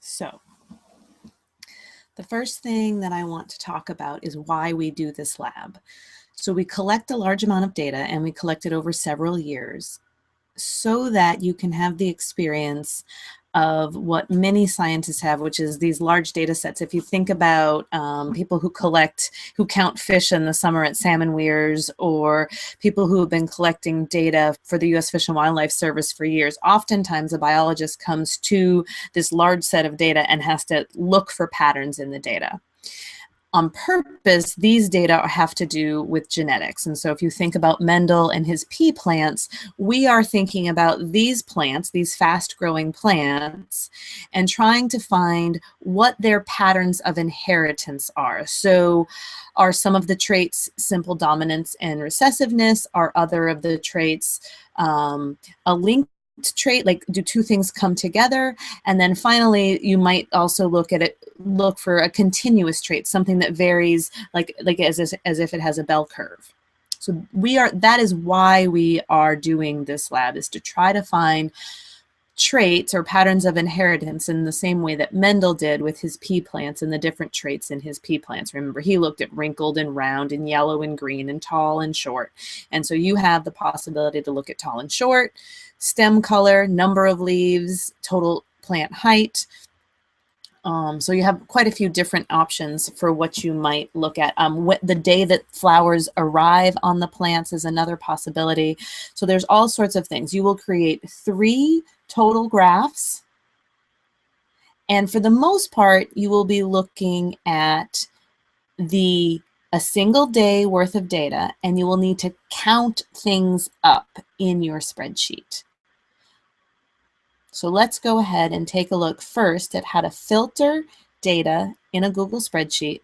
So the first thing that I want to talk about is why we do this lab. So we collect a large amount of data, and we collect it over several years so that you can have the experience of what many scientists have, which is these large data sets. If you think about people who count fish in the summer at salmon weirs, or people who have been collecting data for the U.S. Fish and Wildlife Service for years, oftentimes a biologist comes to this large set of data and has to look for patterns in the data. On purpose, these data have to do with genetics. And so if you think about Mendel and his pea plants, we are thinking about these plants, these fast-growing plants, and trying to find what their patterns of inheritance are. So are some of the traits simple dominance and recessiveness? Are other of the traits a linked trait, like do two things come together? And then finally, you might also look for a continuous trait, something that varies like as if it has a bell curve. So that is why we are doing this lab, is to try to find traits or patterns of inheritance in the same way that Mendel did with his pea plants and the different traits in his pea plants. Remember, he looked at wrinkled and round and yellow and green and tall and short. And so you have the possibility to look at tall and short, stem color, number of leaves, total plant height. So you have quite a few different options for what you might look at. The day that flowers arrive on the plants is another possibility. So there's all sorts of things. You will create 3 total graphs. And for the most part, you will be looking at a single day worth of data, and you will need to count things up in your spreadsheet. So let's go ahead and take a look first at how to filter data in a Google spreadsheet